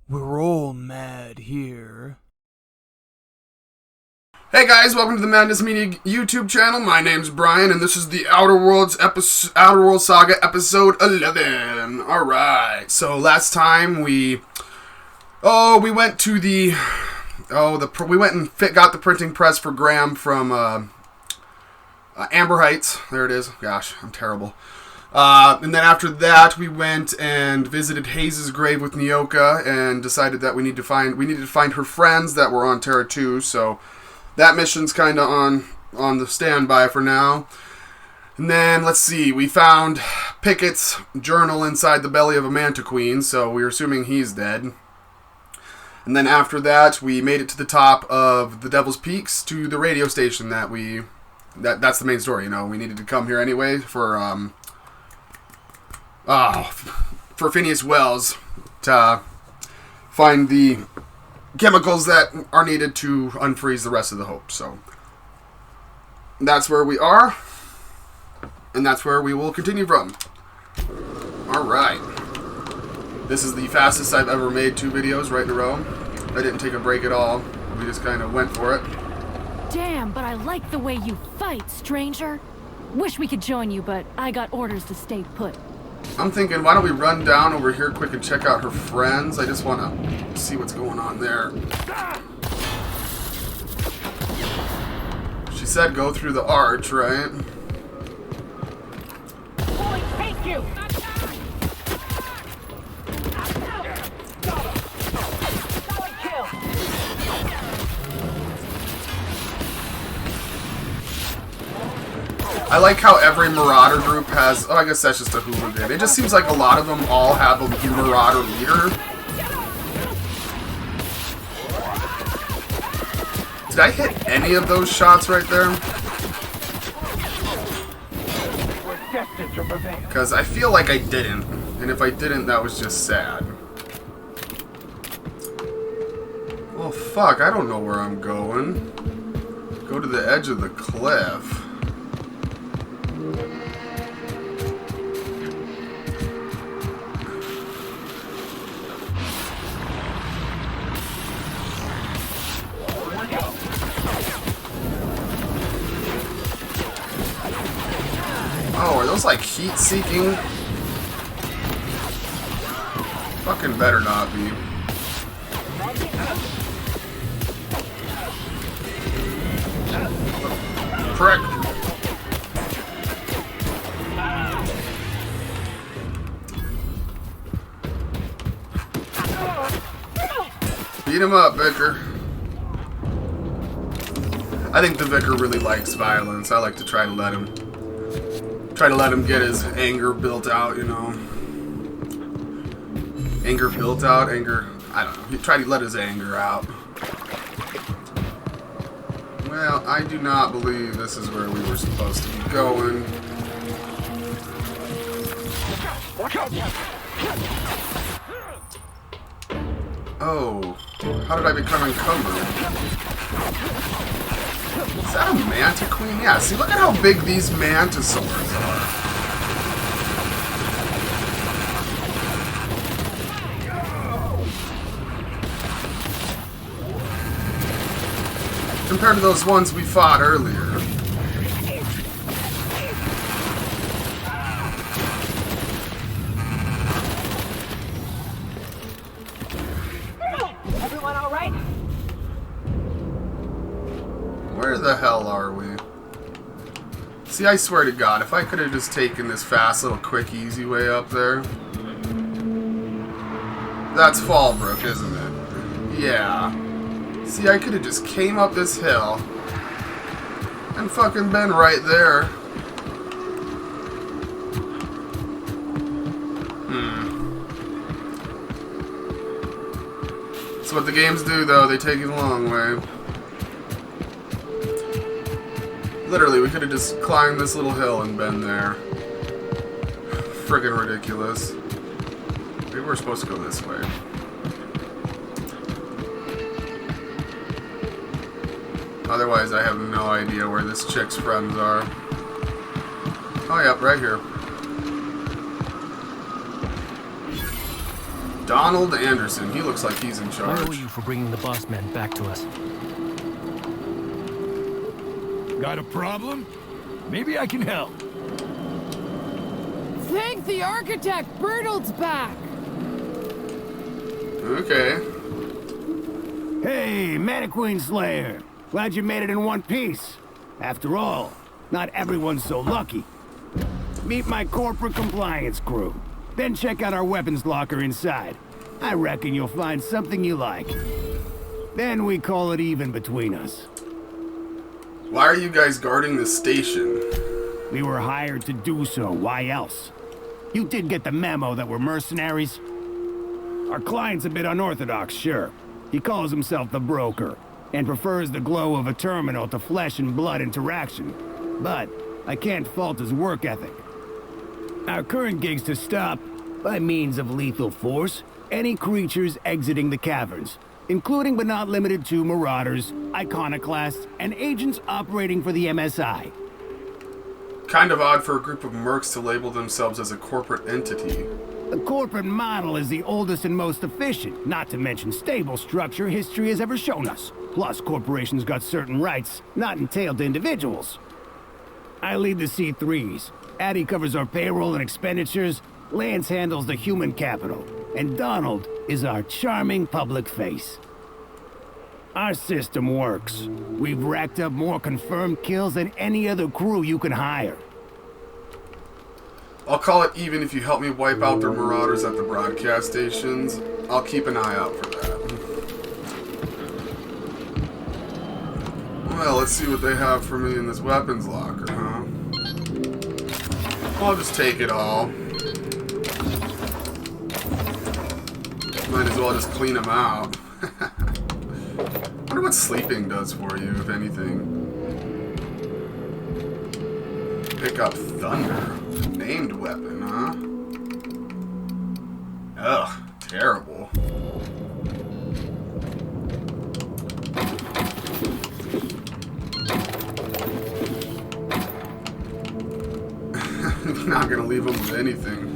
We're all mad here. Hey guys, welcome to the Madness Media YouTube channel. My name's Brian, and this is the Outer Worlds Saga episode 11. Alright, so last time we went to we went and got the printing press for Grahm from Amber Heights. There it is. Gosh, I'm terrible. And then after that, we went and visited Hayes' grave with Nyoka and decided that we needed to find her friends that were on Terra 2. So that mission's kind of on the standby for now. And then let's see, we found Pickett's journal inside the belly of a manta queen, so we're assuming he's dead. And then after that, we made it to the top of the Devil's Peaks to the radio station that's the main story. You know, we needed to come here anyway for Phineas Wells to find the chemicals that are needed to unfreeze the rest of the Hope. So that's where we are, and that's where we will continue from. Alright. This is the fastest I've ever made 2 videos right in a row. I didn't take a break at all. We just kind of went for it. Damn, but I like the way you fight, stranger. Wish we could join you, but I got orders to stay put. I'm thinking, why don't we run down over here quick and check out her friends? I just want to see what's going on there. She said go through the arch, right? Boy, take you! I like how every Marauder group has... Oh, I guess that's just a hooligan. It just seems like a lot of them all have a Marauder leader. Did I hit any of those shots right there? Because I feel like I didn't. And if I didn't, that was just sad. Well, fuck, I don't know where I'm going. Go to the edge of the cliff. Oh, are those like heat-seeking? Fucking better not be. Prick. Beat him up, Vicar. I think the Vicar really likes violence. I like to try to let him get his anger built out, you know. Anger built out? Anger... I don't know. He tried to let his anger out. Well, I do not believe this is where we were supposed to be going. Oh. How did I become encumbered? Is that a manta queen? Yeah, see, look at how big these mantisaurs are. Compared to those ones we fought earlier. Everyone all right? Where the hell are we? See, I swear to God, if I could have just taken this fast little quick easy way up there. That's Fallbrook, isn't it? Yeah. See, I could have just came up this hill and fucking been right there. That's what the games do, though. They take you the long way. Literally, we could have just climbed this little hill and been there. Friggin' ridiculous. Maybe we're supposed to go this way. Otherwise, I have no idea where this chick's friends are. Oh, yep, right here. Donald Anderson. He looks like he's in I charge. owe you for bringing the boss man back to us. Got a problem? Maybe I can help. Thank the architect! Bertolt's back! Okay. Hey, Mannequin Slayer. Glad you made it in one piece. After all, not everyone's so lucky. Meet my corporate compliance crew. Then check out our weapons locker inside. I reckon you'll find something you like. Then we call it even between us. Why are you guys guarding the station? We were hired to do so. Why else? You did get the memo that we're mercenaries? Our client's a bit unorthodox, sure. He calls himself the broker, and prefers the glow of a terminal to flesh and blood interaction. But I can't fault his work ethic. Our current gig's to stop, by means of lethal force, any creatures exiting the caverns, including but not limited to marauders, iconoclasts, and agents operating for the MSI. Kind of odd for a group of mercs to label themselves as a corporate entity. The corporate model is the oldest and most efficient, not to mention stable structure history has ever shown us. Plus, corporations got certain rights not entailed to individuals. I lead the C3s. Addie covers our payroll and expenditures, Lance handles the human capital, and Donald is our charming public face. Our system works. We've racked up more confirmed kills than any other crew you can hire. I'll call it even if you help me wipe out their marauders at the broadcast stations. I'll keep an eye out for that. Well, let's see what they have for me in this weapons locker, huh? I'll just take it all. Might as well just clean them out. Wonder what sleeping does for you, if anything. Pick up thunder. Named weapon, huh? Ugh, terrible. Not gonna leave them with anything.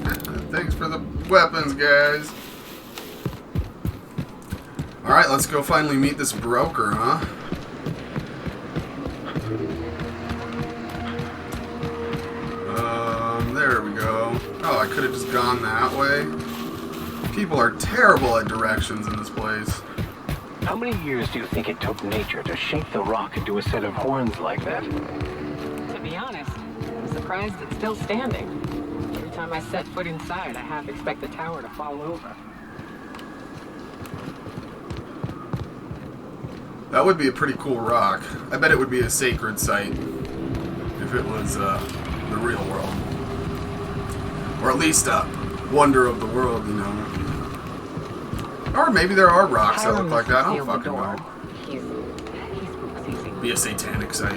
Thanks for the weapons, guys. Alright, let's go finally meet this broker, huh? There we go. Oh, I could have just gone that way. People are terrible at directions in this place. How many years do you think it took nature to shape the rock into a set of horns like that? To be honest, I'm surprised it's still standing. Every time I set foot inside, I half expect the tower to fall over. That would be a pretty cool rock. I bet it would be a sacred site if it was the real world. Or at least a wonder of the world, you know. Or maybe there are rocks that look like that. I don't fucking know. He's Be a satanic site.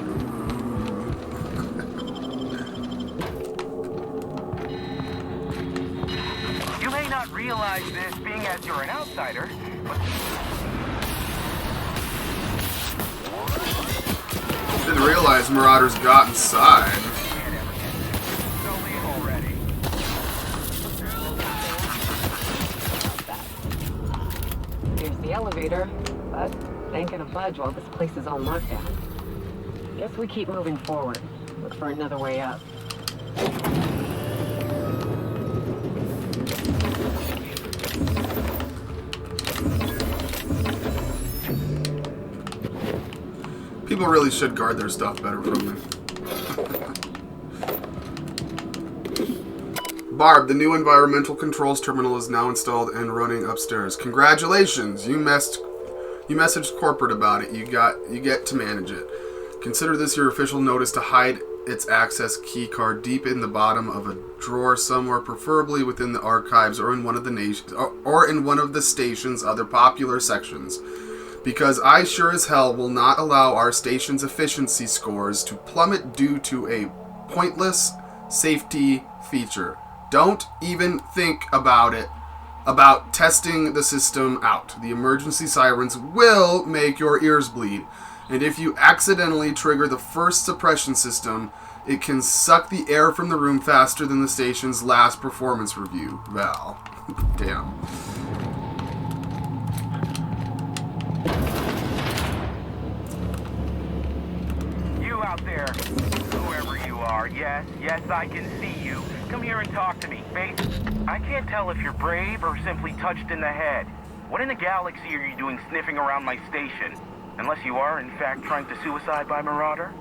You may not realize this being as you're an outsider, but Didn't realize Marauders got inside. Here's the elevator, but ain't gonna budge while this place is on lockdown. Guess we keep moving forward. Look for another way up. People really should guard their stuff better from me. Barb, the new environmental controls terminal is now installed and running upstairs. Congratulations! You messaged corporate about it. You get to manage it. Consider this your official notice to hide its access key card deep in the bottom of a drawer somewhere, preferably within the archives or in one of the station's other popular sections. Because I sure as hell will not allow our station's efficiency scores to plummet due to a pointless safety feature. Don't even think about it, about testing the system out. The emergency sirens will make your ears bleed. And if you accidentally trigger the first suppression system, it can suck the air from the room faster than the station's last performance review. Well, damn. Yes, I can see you. Come here and talk to me, face. I can't tell if you're brave or simply touched in the head. What in the galaxy are you doing sniffing around my station? Unless you are, in fact, trying to suicide by Marauder?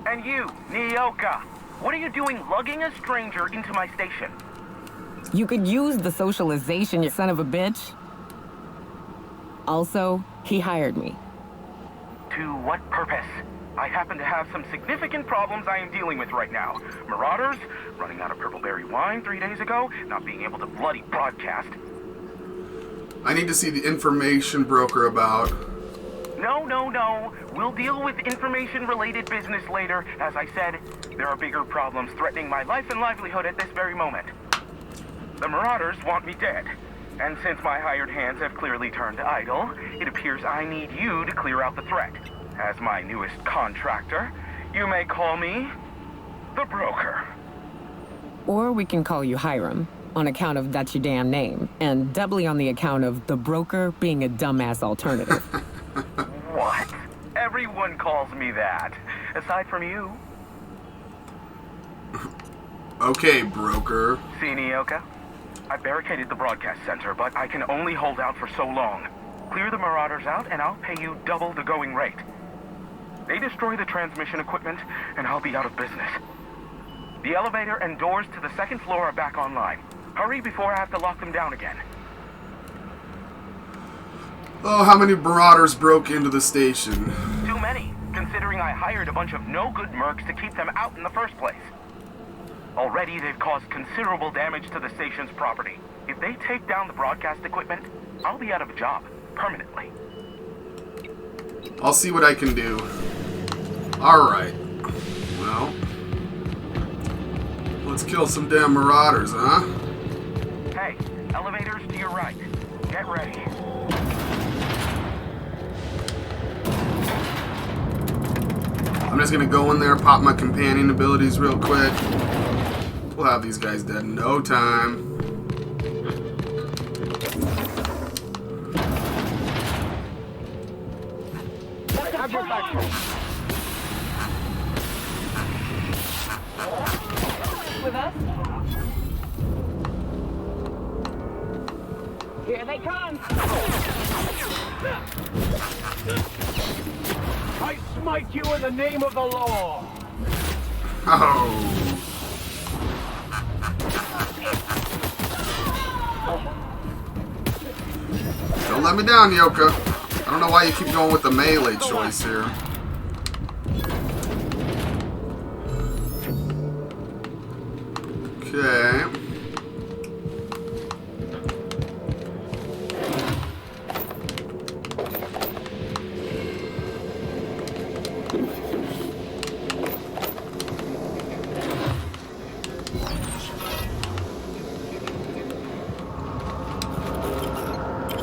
And you, Nyoka, what are you doing lugging a stranger into my station? You could use the socialization, you son of a bitch. Also, he hired me. To what purpose? I happen to have some significant problems I am dealing with right now. Marauders, running out of purple berry wine 3 days ago, not being able to bloody broadcast. I need to see the information broker about. No. We'll deal with information-related business later. As I said, there are bigger problems threatening my life and livelihood at this very moment. The Marauders want me dead. And since my hired hands have clearly turned idle, it appears I need you to clear out the threat. As my newest contractor, you may call me the Broker. Or we can call you Hiram, on account of that's your damn name, and doubly on the account of the Broker being a dumbass alternative. What? Everyone calls me that, aside from you. Okay, Broker. See, Nyoka? I barricaded the broadcast center, but I can only hold out for so long. Clear the Marauders out, and I'll pay you double the going rate. They destroy the transmission equipment, and I'll be out of business. The elevator and doors to the second floor are back online. Hurry before I have to lock them down again. Oh, how many Marauders broke into the station? Too many, considering I hired a bunch of no-good mercs to keep them out in the first place. Already, they've caused considerable damage to the station's property. If they take down the broadcast equipment, I'll be out of a job, permanently. I'll see what I can do. Alright. Well, let's kill some damn Marauders, huh? Hey, elevators to your right. Get ready. I'm just gonna go in there, pop my companion abilities real quick. We'll have these guys dead in no time. With us? Here they come! I smite you in the name of the law! Oh. Don't let me down, Yoka. I don't know why you keep going with the melee choice here. Okay.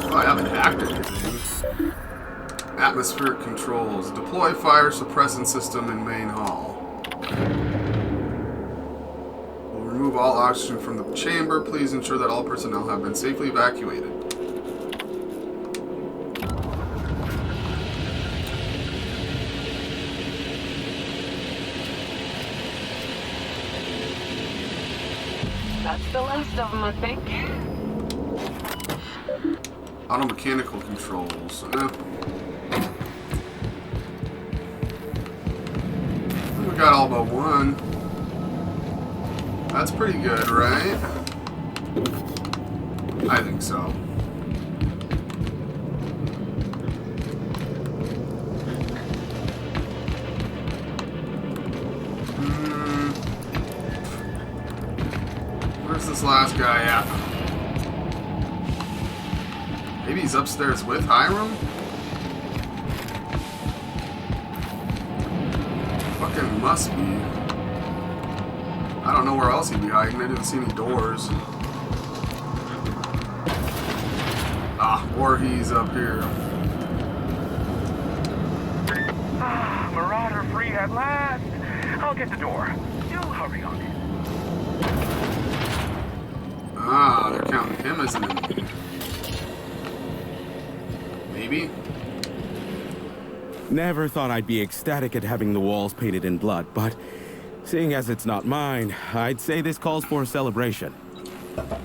Oh, I haven't hacked anything. Atmospheric controls. Deploy fire suppressant system in main hall. Will remove all oxygen from the chamber. Please ensure that all personnel have been safely evacuated. That's the last of them, I think. Auto mechanical controls. We got all but one. That's pretty good, right? I think so. Where's this last guy at? Maybe he's upstairs with Hiram? Fucking must be. I don't know where else he'd be hiding. I didn't see any doors. Ah, or he's up here. Ah, Marauder free at last. I'll get the door. You hurry on in. Ah, they're counting him as an enemy. Maybe? Never thought I'd be ecstatic at having the walls painted in blood, but Seeing as it's not mine, I'd say this calls for a celebration.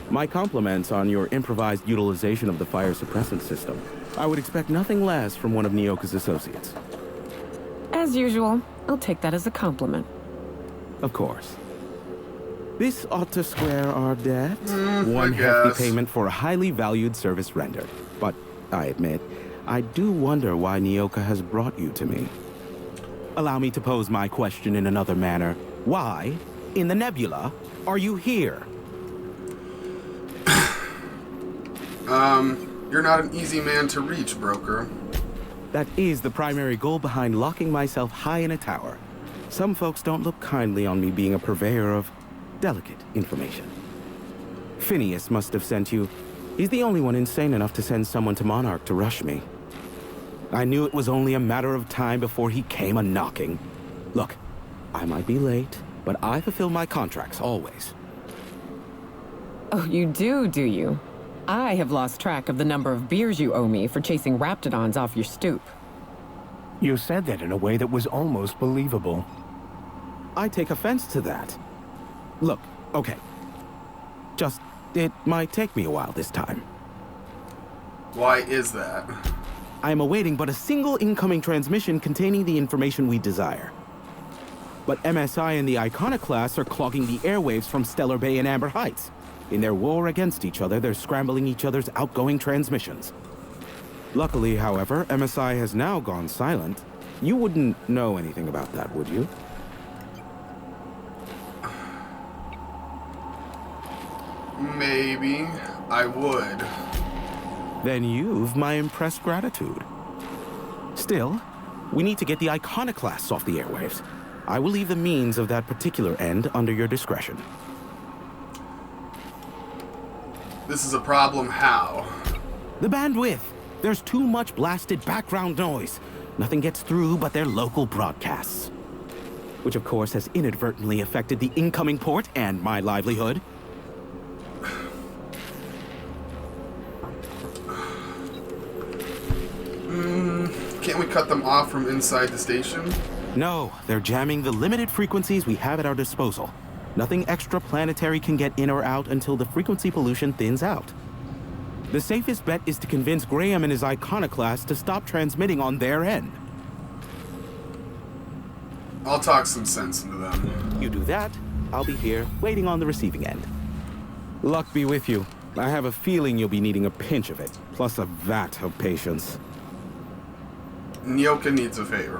My compliments on your improvised utilization of the fire suppressant system. I would expect nothing less from one of Nyoka's associates. As usual, I'll take that as a compliment. Of course. This ought to square our debt. I One guess. hefty payment for a highly valued service rendered. But, I admit, I do wonder why Nyoka has brought you to me. Allow me to pose my question in another manner. Why, in the nebula, are you here? You're not an easy man to reach, broker. That is the primary goal behind locking myself high in a tower. Some folks don't look kindly on me being a purveyor of delicate information. Phineas must have sent you. He's the only one insane enough to send someone to Monarch to rush me. I knew it was only a matter of time before he came a-knocking. Look, I might be late, but I fulfill my contracts always. Oh, you do you? I have lost track of the number of beers you owe me for chasing raptidons off your stoop. You said that in a way that was almost believable. I take offense to that. Look, okay. Just, it might take me a while this time. Why is that? I am awaiting but a single incoming transmission containing the information we desire. But MSI and the Iconoclast are clogging the airwaves from Stellar Bay and Amber Heights. In their war against each other, they're scrambling each other's outgoing transmissions. Luckily, however, MSI has now gone silent. You wouldn't know anything about that, would you? Maybe I would. Then you've my impressed gratitude. Still, we need to get the Iconoclasts off the airwaves. I will leave the means of that particular end under your discretion. This is a problem how? The bandwidth. There's too much blasted background noise. Nothing gets through but their local broadcasts. Which of course has inadvertently affected the incoming port and my livelihood. Can't we cut them off from inside the station? No, they're jamming the limited frequencies we have at our disposal. Nothing extraplanetary can get in or out until the frequency pollution thins out. The safest bet is to convince Grahm and his Iconoclast to stop transmitting on their end. I'll talk some sense into them. You do that, I'll be here, waiting on the receiving end. Luck be with you. I have a feeling you'll be needing a pinch of it, plus a vat of patience. Nyoka needs a favor.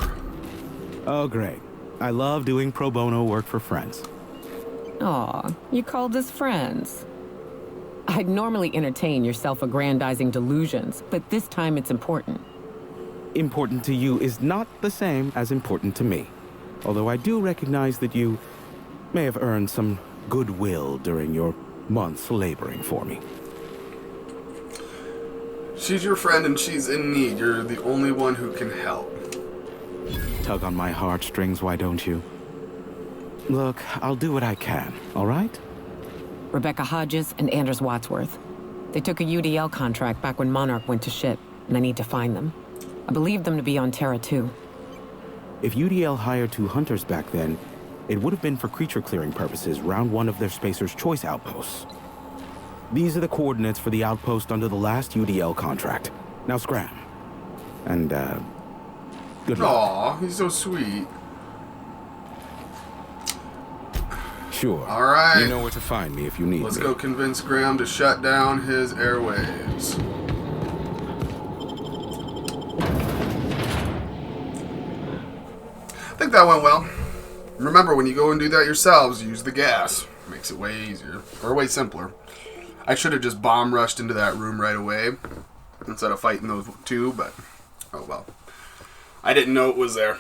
Oh, great. I love doing pro bono work for friends. Aw, you called us friends. I'd normally entertain your self-aggrandizing delusions, but this time it's important. Important to you is not the same as important to me. Although I do recognize that you may have earned some goodwill during your months laboring for me. She's your friend and she's in need. You're the only one who can help. Tug on my heartstrings, why don't you? Look, I'll do what I can, all right? Rebecca Hodges and Anders Wadsworth. They took a UDL contract back when Monarch went to shit, and I need to find them. I believe them to be on Terra 2. If UDL hired 2 hunters back then, it would have been for creature clearing purposes round one of their Spacer's Choice outposts. These are the coordinates for the outpost under the last UDL contract. Now scram. And, good luck. Aw, he's so sweet. Sure. All right. You know where to find me if you need Let's me. go convince Grahm to shut down his airwaves. I think that went well. Remember, when you go and do that yourselves, use the gas. Makes it way easier. Or way simpler. I should have just bomb rushed into that room right away instead of fighting those two, but oh well. I didn't know it was there.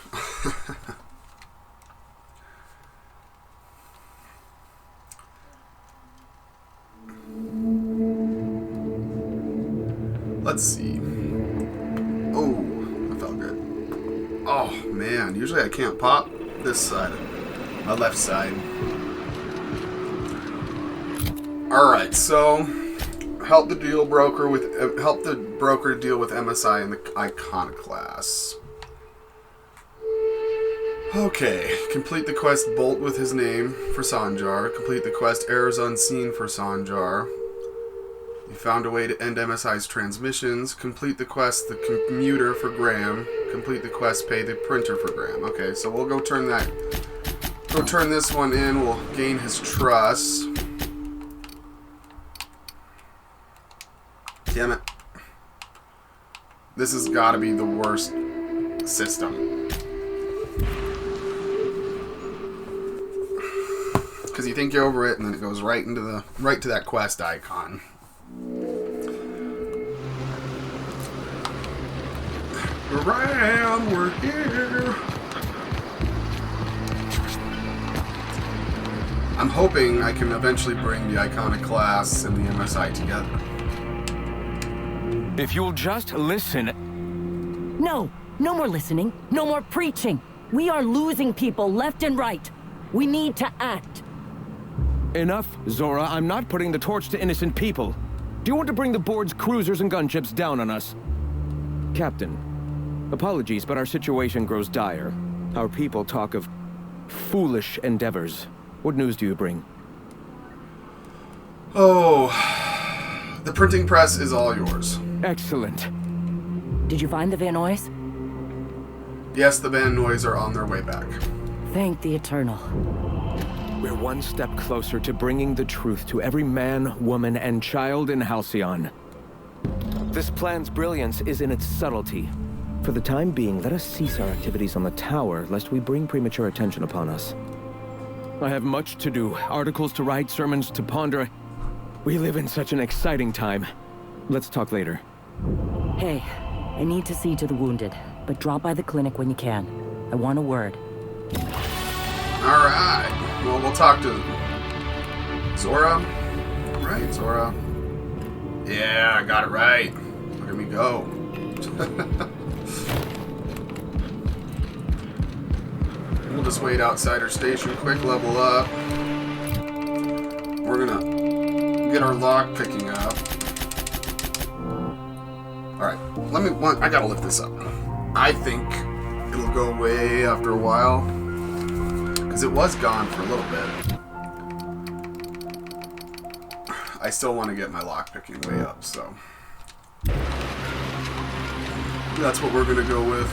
Let's see. Oh, that felt good. Oh, man. Usually I can't pop this side. My left side. Alright, so help the broker deal with MSI and the Iconoclast. Okay, complete the quest Bolt with his name for Sanjar. Complete the quest Errors Unseen for Sanjar. You found a way to end MSI's transmissions. Complete the quest The Commuter for Grahm. Complete the quest Pay the Printer for Grahm. Okay, so we'll go turn this one in. We'll gain his trust. Damn it. This has got to be the worst system. Because you think you're over it, and then it goes right to that quest icon. Grahm, we're here. I'm hoping I can eventually bring the Iconoclasts and the MSI together. If you'll just listen. No, no more listening, no more preaching. We are losing people left and right. We need to act. Enough, Zora. I'm not putting the torch to innocent people. Do you want to bring the board's cruisers and gunships down on us? Captain, apologies, but our situation grows dire. Our people talk of foolish endeavors. What news do you bring? Oh, the printing press is all yours. Excellent. Did you find the Van Nuys? Yes, the Van Nuys are on their way back. Thank the Eternal. We're one step closer to bringing the truth to every man, woman, and child in Halcyon. This plan's brilliance is in its subtlety. For the time being, let us cease our activities on the tower, lest we bring premature attention upon us. I have much to do, articles to write, sermons to ponder. We live in such an exciting time. Let's talk later. Hey, I need to see to the wounded, but drop by the clinic when you can. I want a word. Alright. Well, we'll talk to Zora. Right, Zora. Yeah, I got it right. Look at me go. We'll just wait outside our station, quick level up. We're gonna get our lock picking up. Alright, I gotta lift this up. I think it'll go away after a while. Because it was gone for a little bit. I still want to get my lock picking way up, so that's what we're gonna go with.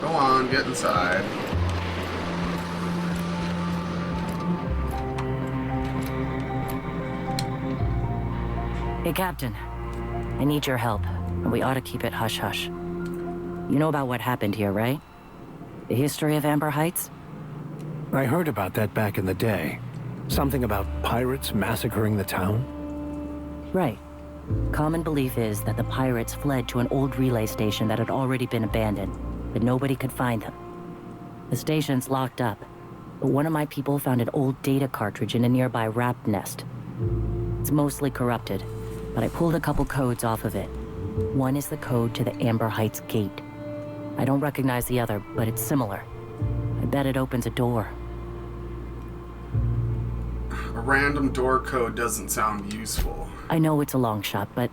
Go on, get inside. Hey, Captain. I need your help, and we ought to keep it hush-hush. You know about what happened here, right? The history of Amber Heights? I heard about that back in the day. Something about pirates massacring the town? Right. Common belief is that the pirates fled to an old relay station that had already been abandoned, but nobody could find them. The station's locked up, but one of my people found an old data cartridge in a nearby rat nest. It's mostly corrupted, but I pulled a couple codes off of it. One is the code to the Amber Heights gate. I don't recognize the other, but it's similar. I bet it opens a door. A random door code doesn't sound useful. I know it's a long shot, but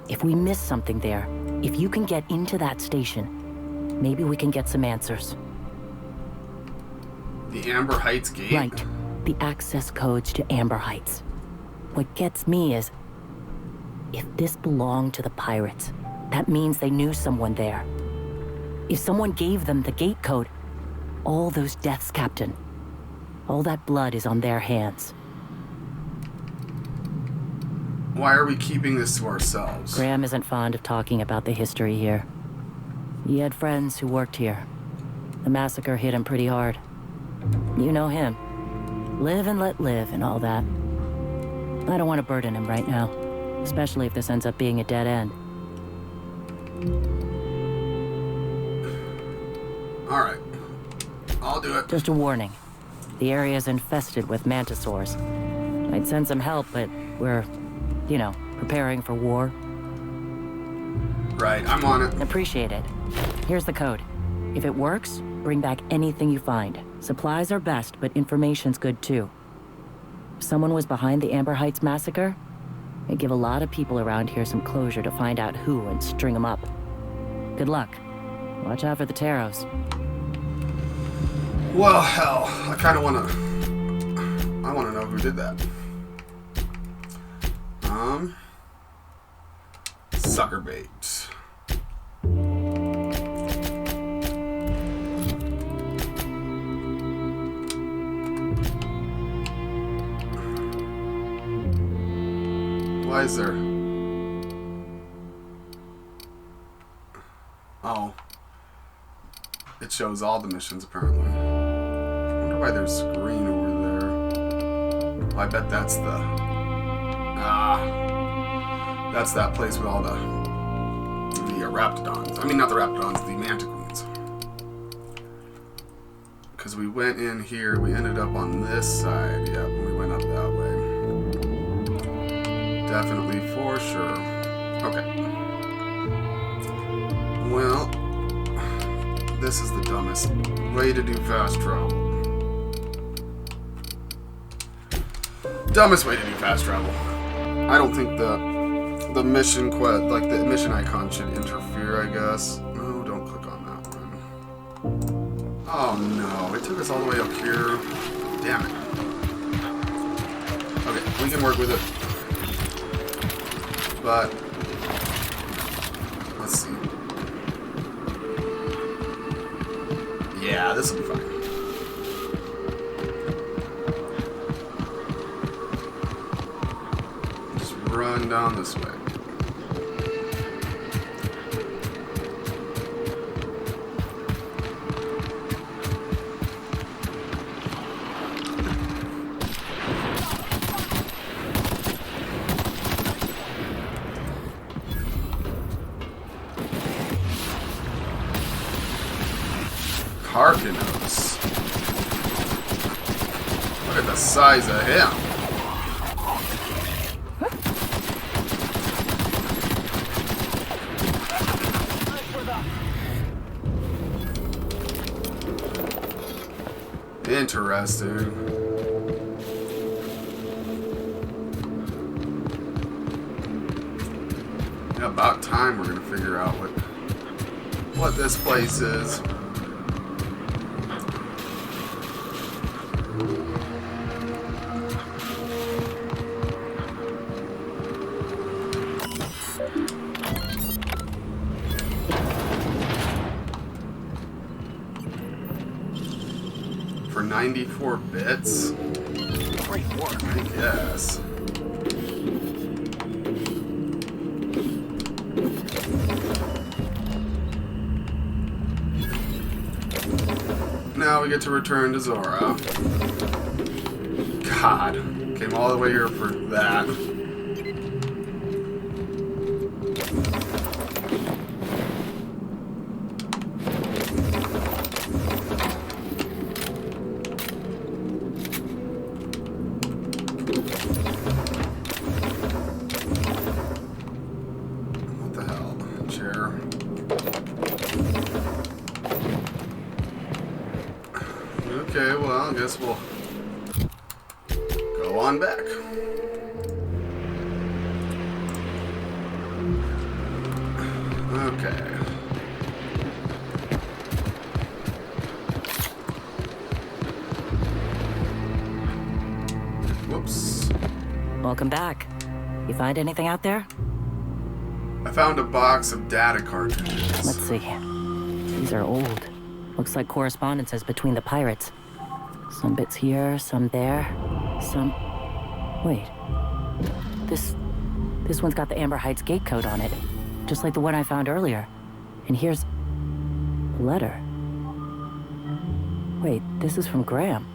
if we miss something there, if you can get into that station, maybe we can get some answers. The Amber Heights gate? Right. The access codes to Amber Heights. What gets me is, if this belonged to the pirates, that means they knew someone there. If someone gave them the gate code, all those deaths, Captain, all that blood is on their hands. Why are we keeping this to ourselves? Grahm isn't fond of talking about the history here. He had friends who worked here. The massacre hit him pretty hard. You know him. Live and let live and all that. I don't want to burden him right now, especially if this ends up being a dead end. All right. I'll do it. Just a warning. The area's infested with mantisaurs. I'd send some help, but we're, preparing for war. Right, I'm on it. Appreciate it. Here's the code. If it works, bring back anything you find. Supplies are best, but information's good too. If someone was behind the Amber Heights massacre, it'd give a lot of people around here some closure to find out who and string them up. Good luck. Watch out for the Taros. Well, hell, I kind of want to... I want to know who did that. Sucker bait. Why is there... Oh. It shows all the missions, apparently. I wonder why there's green over there. Well, I bet that's the... that's that place with all the Raptidons. I mean, not the Raptidons, the Mantiqueens. Because we went in here, we ended up on this side. Yep, we went up that way. Definitely, for sure. Okay. Well, this is the dumbest way to do fast travel. Dumbest way to do fast travel. I don't think the mission the mission icon should interfere, I guess. No, don't click on that one. Oh no, it took us all the way up here. Damn it. Okay, we can work with it. But let's see. Yeah, this will be fine. Just run down this way. Arcanos. Look at the size of him. Interesting. Yeah, about time we're gonna figure out what this place is. For 94 bits? Great work, I guess. Now we get to return to Zora. God, came all the way here for that. What the hell? Chair. Okay, well, I guess we'll go on back. Okay. Whoops. Welcome back. You find anything out there? I found a box of data cartridges. Let's see. These are old. Looks like correspondences between the pirates. Some bits here, some there, some... Wait. This one's got the Amber Heights gate code on it, just like the one I found earlier. And here's a letter. Wait, this is from Grahm.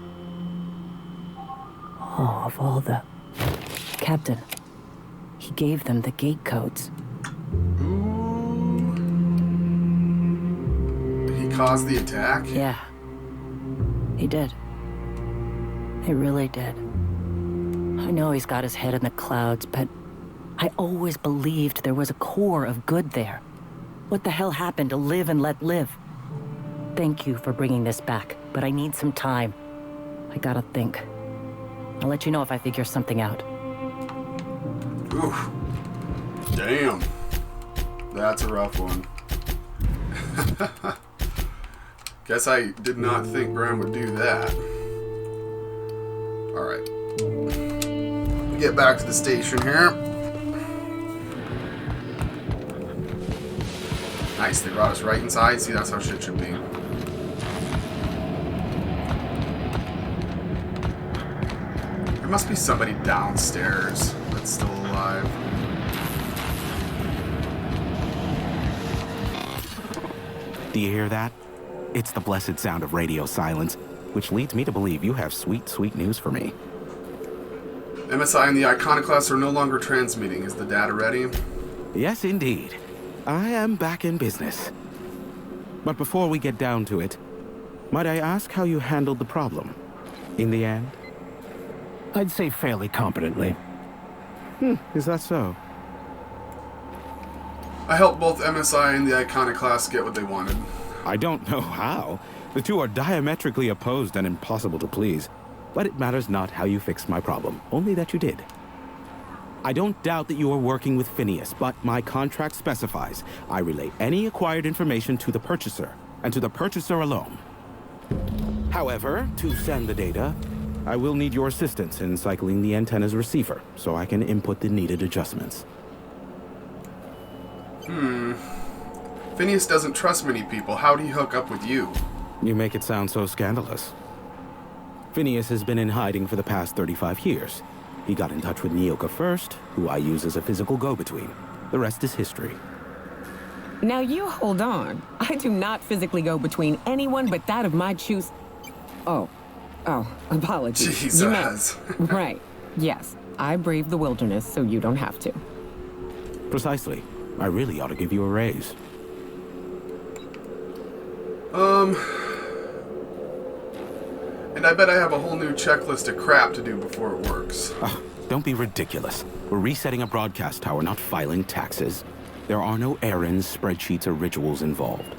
Oh, of all the... Captain. He gave them the gate codes. Did he cause the attack? Yeah. He did. He really did. I know he's got his head in the clouds, but I always believed there was a core of good there. What the hell happened to live and let live? Thank you for bringing this back, but I need some time. I gotta think. I'll let you know if I figure something out. Oof. Damn. That's a rough one. Guess I did not think Grahm would do that. Alright. Get back to the station here. Nice, they brought us right inside. See, that's how shit should be. There must be somebody downstairs that's still alive. Do you hear that? It's the blessed sound of radio silence, which leads me to believe you have sweet, sweet news for me. MSI and the Iconoclast are no longer transmitting. Is the data ready? Yes, indeed. I am back in business. But before we get down to it, might I ask how you handled the problem? In the end? I'd say fairly competently. Is that so? I helped both MSI and the Iconoclast get what they wanted. I don't know how. The two are diametrically opposed and impossible to please. But it matters not how you fixed my problem, only that you did. I don't doubt that you are working with Phineas, but my contract specifies I relay any acquired information to the purchaser, and to the purchaser alone. However, to send the data, I will need your assistance in cycling the antenna's receiver, so I can input the needed adjustments. Phineas doesn't trust many people. How'd he hook up with you? You make it sound so scandalous. Phineas has been in hiding for the past 35 years. He got in touch with Nyoka first, who I use as a physical go-between. The rest is history. Now you hold on. I do not physically go between anyone but that of my choose. Oh, apologies. Jesus. Right. Yes, I braved the wilderness, so you don't have to. Precisely. I really ought to give you a raise. And I bet I have a whole new checklist of crap to do before it works. Oh, don't be ridiculous. We're resetting a broadcast tower, not filing taxes. There are no errands, spreadsheets, or rituals involved.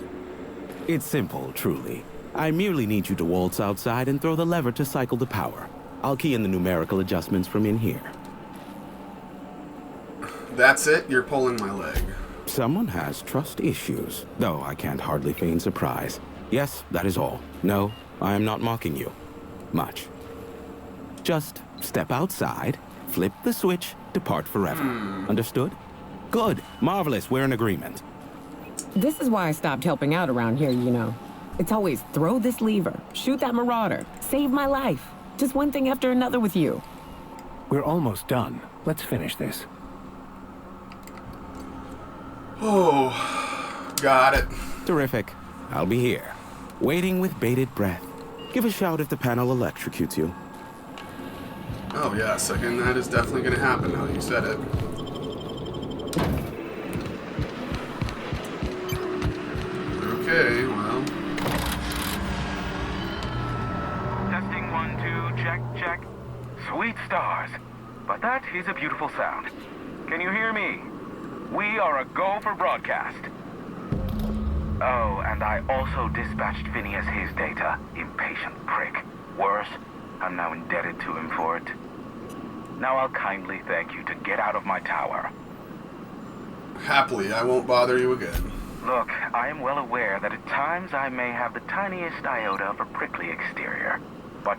It's simple, truly. I merely need you to waltz outside and throw the lever to cycle the power. I'll key in the numerical adjustments from in here. That's it? You're pulling my leg. Someone has trust issues, though I can't hardly feign surprise. Yes, that is all. No, I am not mocking you. Much. Just step outside, flip the switch, depart forever. Understood? Good. Marvelous. We're in agreement. This is why I stopped helping out around here, you know. It's always throw this lever, shoot that marauder, save my life. Just one thing after another with you. We're almost done. Let's finish this. Oh, got it. Terrific. I'll be here, waiting with bated breath. Give a shout if the panel electrocutes you. Oh, yeah, second. That is definitely going to happen now that you said it. Okay, well. Testing 1, 2, check, check. Sweet stars. But that is a beautiful sound. Can you hear me? We are a go for broadcast. Oh, and I also dispatched Phineas his data. Impatient prick. Worse, I'm now indebted to him for it. Now I'll kindly thank you to get out of my tower. Happily, I won't bother you again. Look, I am well aware that at times I may have the tiniest iota of a prickly exterior. But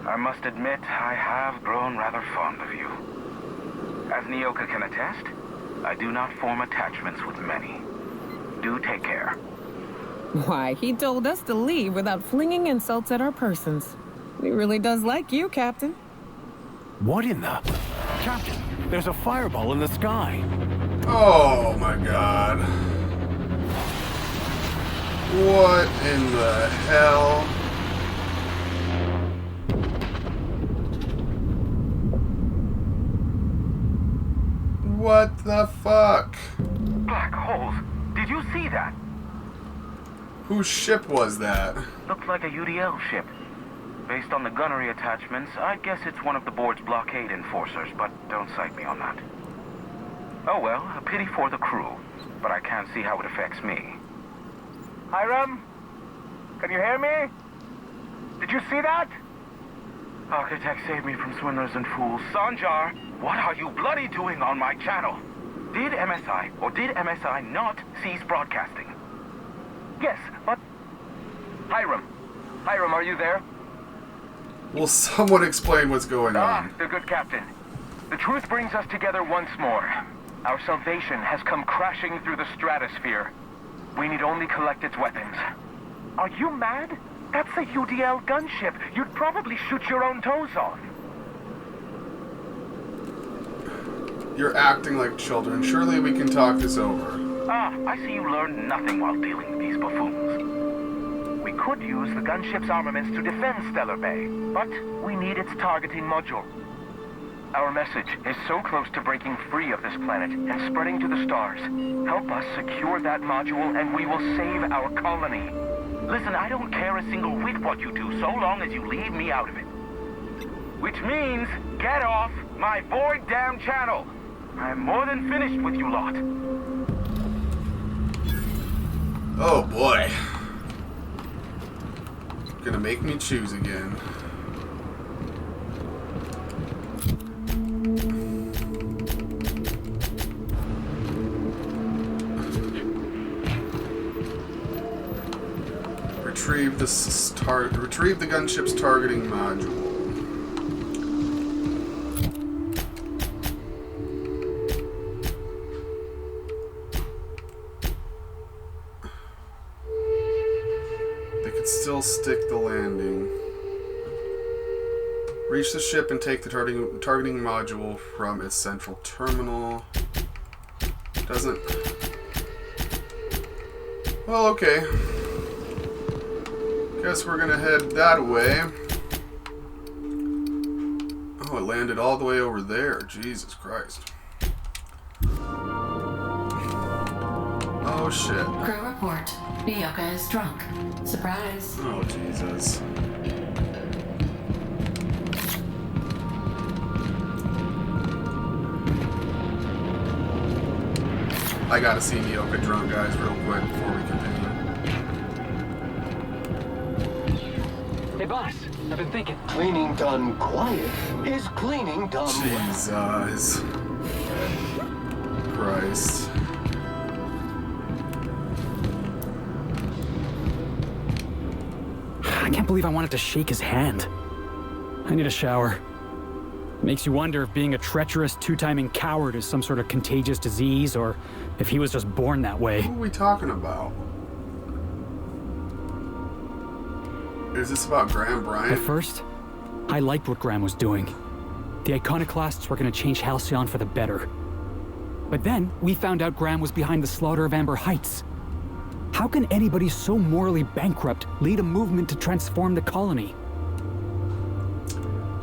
I must admit I have grown rather fond of you. As Nyoka can attest, I do not form attachments with many. Do take care. Why, he told us to leave without flinging insults at our persons. He really does like you, Captain. What in the... Captain, there's a fireball in the sky. Oh my god. What in the hell? What the fuck? Black holes. Did you see that? Whose ship was that? Looked like a UDL ship. Based on the gunnery attachments, I'd guess it's one of the board's blockade enforcers, but don't cite me on that. Oh well, a pity for the crew, but I can't see how it affects me. Hiram? Can you hear me? Did you see that? Architect, save me from swindlers and fools. Sanjar, what are you bloody doing on my channel? Did MSI not cease broadcasting? Yes, but... Hiram, are you there? Will someone explain what's going on? The good captain. The truth brings us together once more. Our salvation has come crashing through the stratosphere. We need only collect its weapons. Are you mad? That's a UDL gunship. You'd probably shoot your own toes off. You're acting like children. Surely we can talk this over. I see you learned nothing while dealing with these buffoons. We could use the gunship's armaments to defend Stellar Bay, but we need its targeting module. Our message is so close to breaking free of this planet and spreading to the stars. Help us secure that module and we will save our colony. Listen, I don't care a single whit what you do, so long as you leave me out of it. Which means, get off my void damn channel. I'm more than finished with you lot. Oh boy. Gonna make me choose again. Retrieve the gunship's targeting module. They could still stick the landing. Reach the ship and take the targeting module from its central terminal. Doesn't... Well, okay. Guess we're gonna head that way. Oh, it landed all the way over there. Jesus Christ. Oh shit. Crew report. Mioka is drunk. Surprise. Oh Jesus. I gotta see Mioka drunk, guys, real quick before we continue. Hey, boss, I've been thinking. Cleaning done quiet is cleaning done Jesus Christ. I can't believe I wanted to shake his hand. I need a shower. Makes you wonder if being a treacherous, two-timing coward is some sort of contagious disease, or if he was just born that way. Who are we talking about? Is this about Grahm Bryant? At first, I liked what Grahm was doing. The Iconoclasts were going to change Halcyon for the better. But then, we found out Grahm was behind the slaughter of Amber Heights. How can anybody so morally bankrupt lead a movement to transform the colony?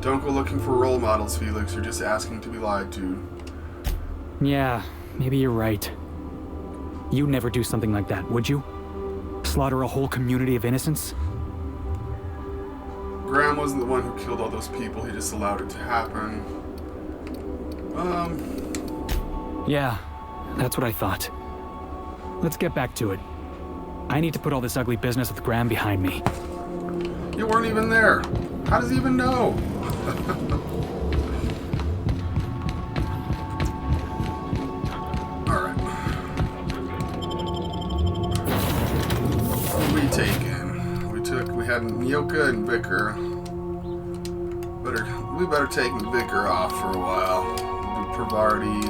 Don't go looking for role models, Felix. You're just asking to be lied to. Yeah, maybe you're right. You'd never do something like that, would you? Slaughter a whole community of innocents? Grahm wasn't the one who killed all those people. He just allowed it to happen. Yeah, that's what I thought. Let's get back to it. I need to put all this ugly business with Grahm behind me. You weren't even there. How does he even know? Alright. What are we taking? We had Mioka and Vicar. We better take Vicar off for a while. We'll do Pravarti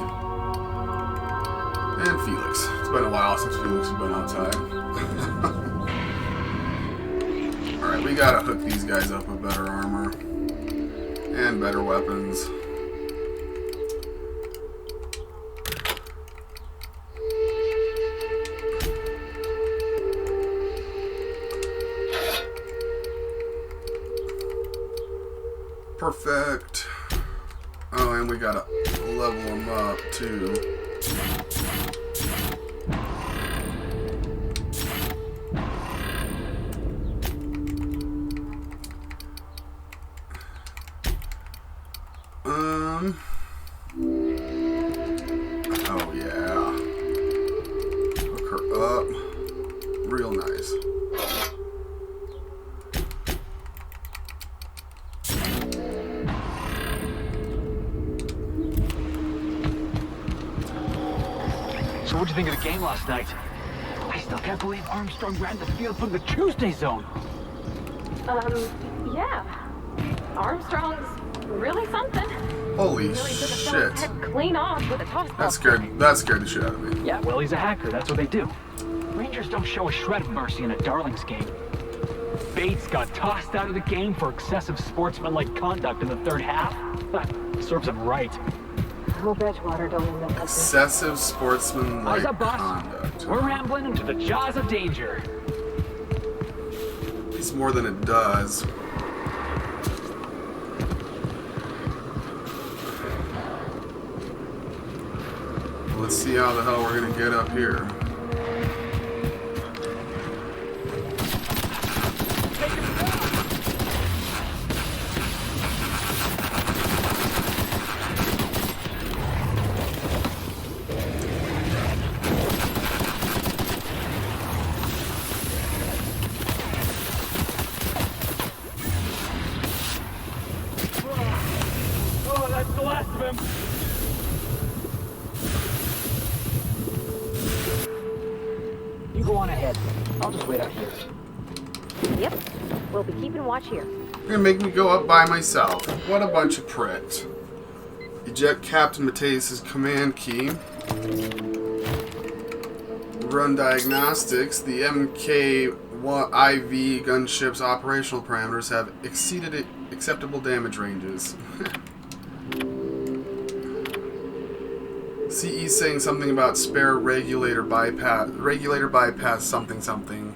and Felix. It's been a while since Felix has been outside. Alright, we gotta hook these guys up with better armor and better weapons. Perfect. Oh, and we gotta level them up too. Oh yeah. Hook her up. Real nice. you think of the game last night? I still can't believe Armstrong ran the field from the Tuesday zone. Yeah. Armstrong's really something. Holy Really took a shit. fellow's head clean off with a toss ball. That scared the shit out of me. Yeah, well, he's a hacker. That's what they do. Rangers don't show a shred of mercy in a Darlings game. Bates got tossed out of the game for excessive sportsmanlike conduct in the third half. Serves him right. I hope Edgewater don't end up Excessive sportsmanlike Eyes up, boss. conduct. We're rambling into the jaws of danger. It's more than it does. Let's see how the hell we're gonna get up here. Oh, that's the last of him. You go on ahead. I'll just wait out here. Yep. We'll be keeping watch here. You're gonna make me go up by myself. What a bunch of pricks. Eject Captain Mateus' command key. Run diagnostics. The MK-IV gunship's operational parameters have exceeded acceptable damage ranges. CE saying something about spare regulator bypass something something.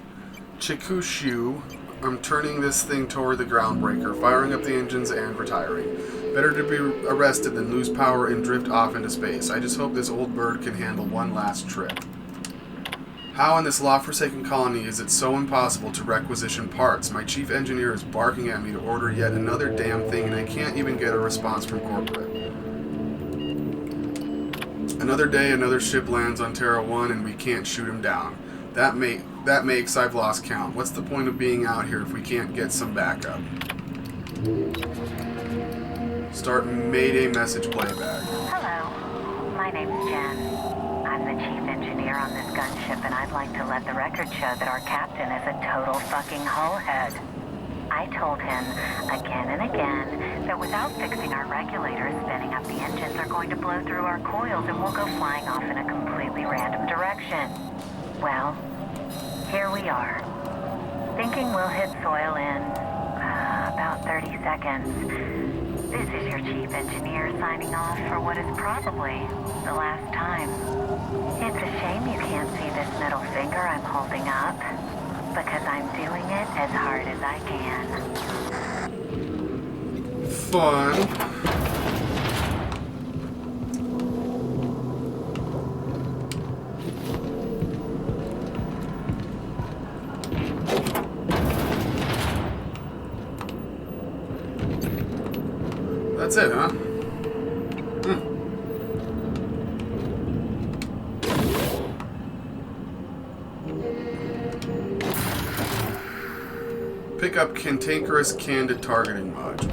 Chikushu, I'm turning this thing toward the groundbreaker, firing up the engines and retiring. Better to be arrested than lose power and drift off into space. I just hope this old bird can handle one last trip. How in this law-forsaken colony is it so impossible to requisition parts? My chief engineer is barking at me to order yet another damn thing and I can't even get a response from corporate. Another day, another ship lands on Terra 1 and we can't shoot him down. That makes I've lost count. What's the point of being out here if we can't get some backup? Start Mayday message playback. Hello, my name's Jen. I'm the chief engineer on this gunship and I'd like to let the record show that our captain is a total fucking hullhead. I told him again and again that without fixing our regulators, spinning up the engines are going to blow through our coils and we'll go flying off in a completely random direction. Well, here we are. Thinking we'll hit soil in about 30 seconds. This is your chief engineer signing off for what is probably the last time. It's a shame you can't see this middle finger I'm holding up, because I'm doing it as hard as I can. Fun. That's it, huh? Pick up Cantankerous Candid Targeting Module.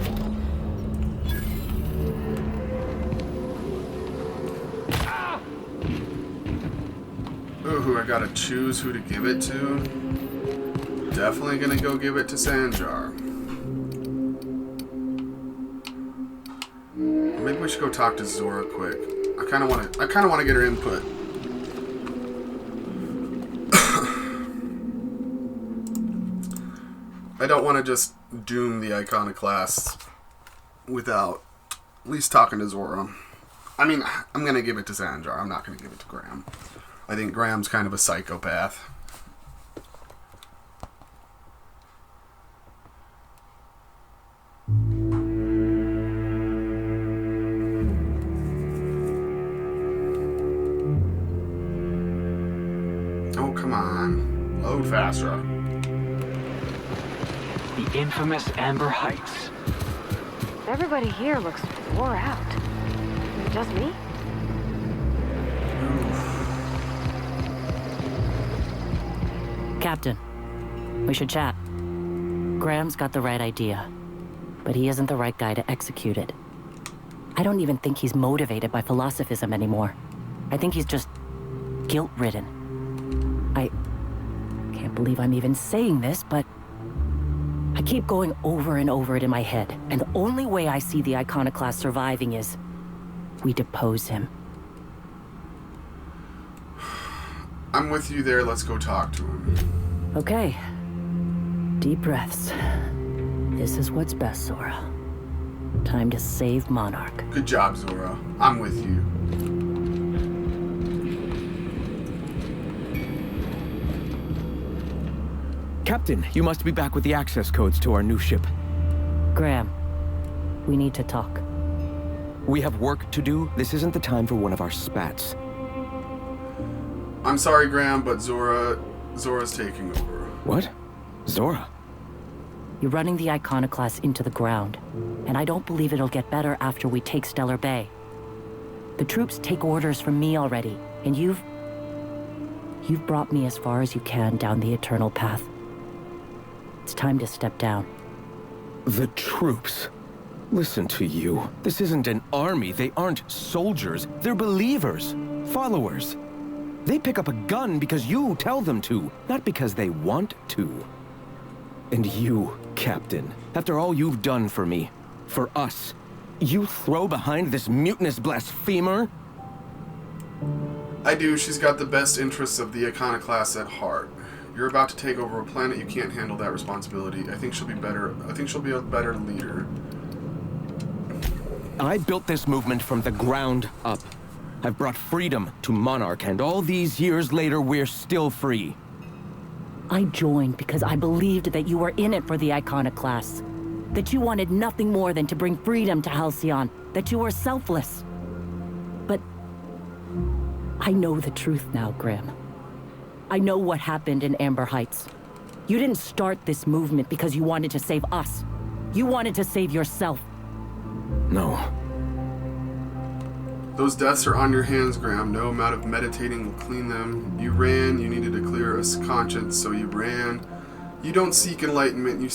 Ooh, I gotta choose who to give it to. Definitely gonna go give it to Sanjar. Maybe we should go talk to Zora quick. I kind of want to get her input. I don't want to just doom the Iconoclasts without at least talking to Zora. I mean, I'm going to give it to Sanjar. I'm not going to give it to Grahm. I think Graham's kind of a psychopath. Oh, come on. Load faster. The infamous Amber Heights. Everybody here looks wore out. Is it just me? Captain, we should chat. Graham's got the right idea, but he isn't the right guy to execute it. I don't even think he's motivated by philosophism anymore. I think he's just guilt-ridden. I can't believe I'm even saying this, but I keep going over and over it in my head, and the only way I see the Iconoclast surviving is we depose him. I'm with you there. Let's go talk to him. Okay. Deep breaths. This is what's best, Zora. Time to save Monarch. Good job, Zora. I'm with you. Captain, you must be back with the access codes to our new ship. Grahm, we need to talk. We have work to do. This isn't the time for one of our spats. I'm sorry, Grahm, but Zora's taking over. What? Zora? You're running the Iconoclast into the ground, and I don't believe it'll get better after we take Stellar Bay. The troops take orders from me already, and you've brought me as far as you can down the eternal path. It's time to step down. The troops? Listen to you. This isn't an army. They aren't soldiers. They're believers. Followers. They pick up a gun because you tell them to, not because they want to. And you, Captain, after all you've done for me, for us, you throw behind this mutinous blasphemer? I do. She's got the best interests of the Iconoclast at heart. You're about to take over a planet. You can't handle that responsibility. I think she'll be better. I think she'll be a better leader. I built this movement from the ground up. I've brought freedom to Monarch, and all these years later, we're still free. I joined because I believed that you were in it for the Iconoclasts. That you wanted nothing more than to bring freedom to Halcyon. That you were selfless. But I know the truth now, Grahm. I know what happened in Amber Heights. You didn't start this movement because you wanted to save us. You wanted to save yourself. No. Those deaths are on your hands, Grahm. No amount of meditating will clean them. You ran, you needed to clear a conscience, so you ran. You don't seek enlightenment, you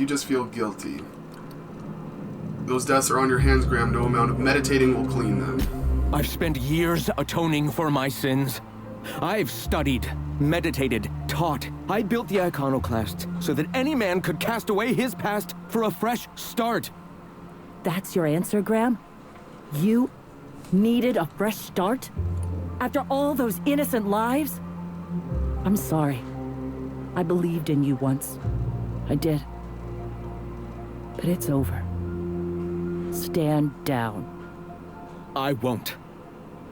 just feel guilty. Those deaths are on your hands, Grahm. No amount of meditating will clean them. I've spent years atoning for my sins. I've studied, meditated, taught. I built the Iconoclast so that any man could cast away his past for a fresh start. That's your answer, Grahm? You needed a fresh start? After all those innocent lives? I'm sorry. I believed in you once. I did. But it's over. Stand down. I won't.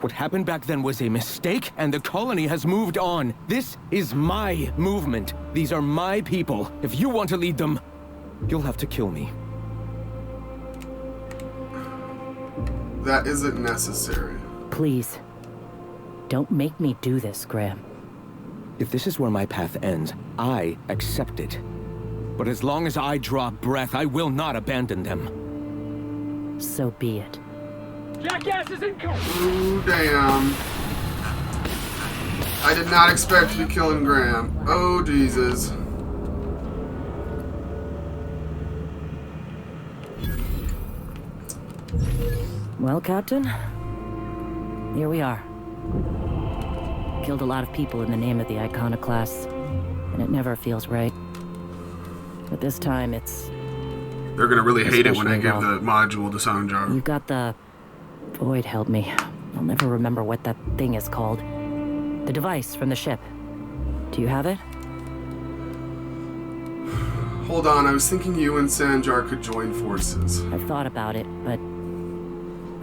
What happened back then was a mistake, and the colony has moved on. This is my movement. These are my people. If you want to lead them, you'll have to kill me. That isn't necessary. Please. Don't make me do this, Grahm. If this is where my path ends, I accept it. But as long as I draw breath, I will not abandon them. So be it. Jackass is incoming! Ooh, damn. I did not expect to be killing Grahm. Oh, Jesus. Well, Captain, here we are. Killed a lot of people in the name of the Iconoclasts, and it never feels right. But this time, it's... They're gonna really hate it when I give the module to Sanjar. You got the... Void help me. I'll never remember what that thing is called. The device from the ship. Do you have it? Hold on, I was thinking you and Sanjar could join forces. I've thought about it, but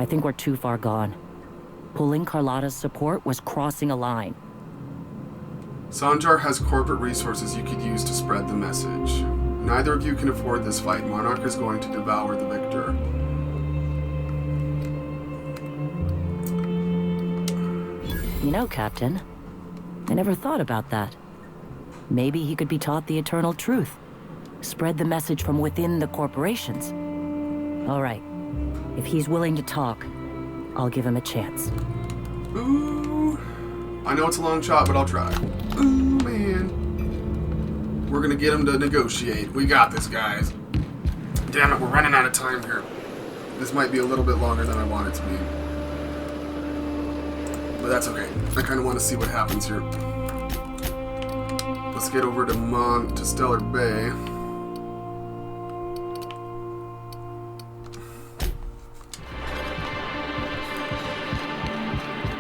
I think we're too far gone. Pulling Carlotta's support was crossing a line. Sanjar has corporate resources you could use to spread the message. Neither of you can afford this fight. Monarch is going to devour the victor. You know, Captain, I never thought about that. Maybe he could be taught the eternal truth. Spread the message from within the corporations. All right. If he's willing to talk, I'll give him a chance. Ooh. I know it's a long shot, but I'll try. Ooh, man. We're gonna get him to negotiate. We got this, guys. Damn it, we're running out of time here. This might be a little bit longer than I want it to be. But that's okay. I kind of want to see what happens here. Let's get over to Stellar Bay.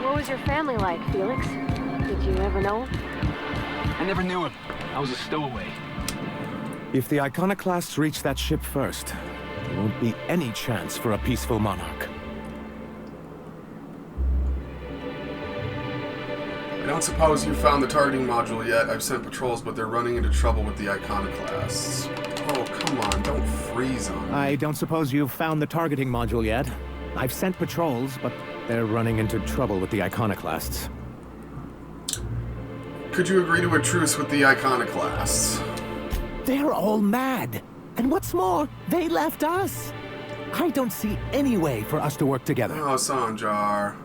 What was your family like, Felix? Did you ever know him? I never knew him. I was a stowaway. If the Iconoclasts reach that ship first, there won't be any chance for a peaceful monarch. I don't suppose you found the targeting module yet. I've sent patrols, but they're running into trouble with the Iconoclasts. Oh, come on, don't freeze on me. I don't suppose you've found the targeting module yet. I've sent patrols, but they're running into trouble with the Iconoclasts. Could you agree to a truce with the Iconoclasts? They're all mad. And what's more, they left us. I don't see any way for us to work together. Oh, Sanjar.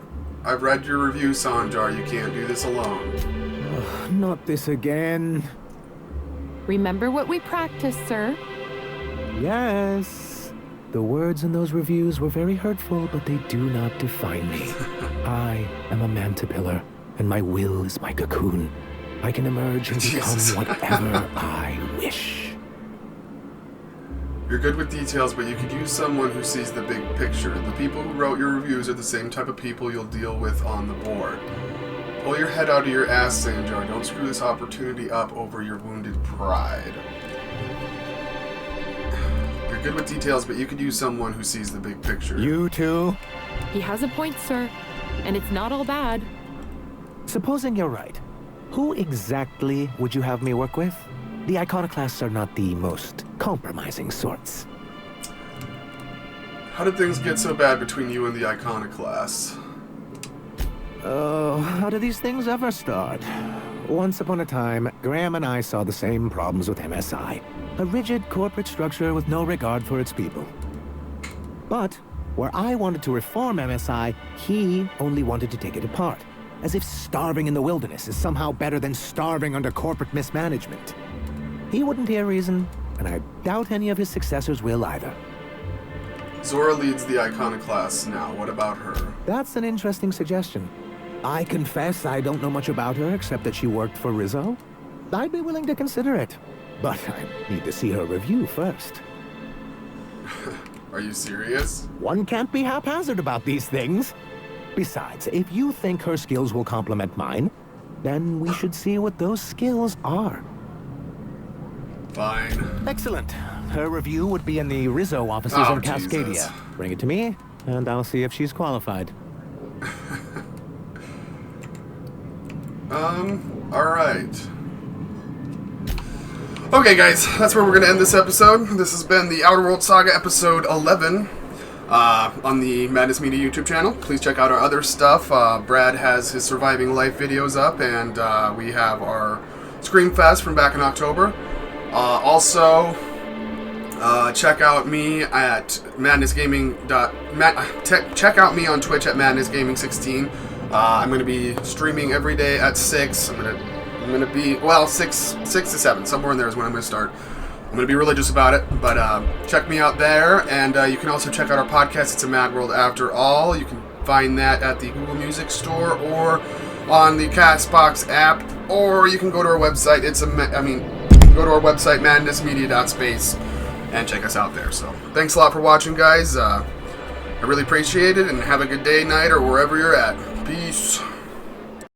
I've read your review, Sanjar. You can't do this alone. Not this again. Remember what we practiced, sir. Yes. The words in those reviews were very hurtful, but they do not define me. I am a mantipillar, and my will is my cocoon. I can emerge and become whatever I wish. You're good with details, but you could use someone who sees the big picture. The people who wrote your reviews are the same type of people you'll deal with on the board. Pull your head out of your ass, Sanjar. Don't screw this opportunity up over your wounded pride. You're good with details, but you could use someone who sees the big picture. You too? He has a point, sir. And it's not all bad. Supposing you're right, who exactly would you have me work with? The Iconoclasts are not the most compromising sorts. How did things get so bad between you and the Iconoclasts? Oh, how do these things ever start? Once upon a time, Grahm and I saw the same problems with MSI. A rigid corporate structure with no regard for its people. But where I wanted to reform MSI, he only wanted to take it apart. As if starving in the wilderness is somehow better than starving under corporate mismanagement. He wouldn't hear reason, and I doubt any of his successors will either. Zora leads the Iconoclasts now. What about her? That's an interesting suggestion. I confess I don't know much about her except that she worked for Rizzo. I'd be willing to consider it, but I need to see her review first. Are you serious? One can't be haphazard about these things. Besides, if you think her skills will complement mine, then we should see what those skills are. Fine. Excellent. Her review would be in the Rizzo offices in Cascadia. Jesus. Bring it to me, and I'll see if she's qualified. Alright. Okay, guys, that's where we're going to end this episode. This has been the Outer World Saga episode 11 on the Madness Media YouTube channel. Please check out our other stuff. Brad has his Surviving Life videos up, and we have our Screamfest from back in October. Also, check out me at madnessgaming. Check out me on Twitch at madnessgaming16. I'm going to be streaming every day at 6. I'm going to be, well, 6 to 7. Somewhere in there is when I'm going to start. I'm going to be religious about it, but check me out there. And you can also check out our podcast. It's a Mad World After All. You can find that at the Google Music Store or on the Castbox app, or you can go to our website. Go to our website, madnessmedia.space, and check us out there. So, thanks a lot for watching, guys. I really appreciate it, and have a good day, night, or wherever you're at. Peace.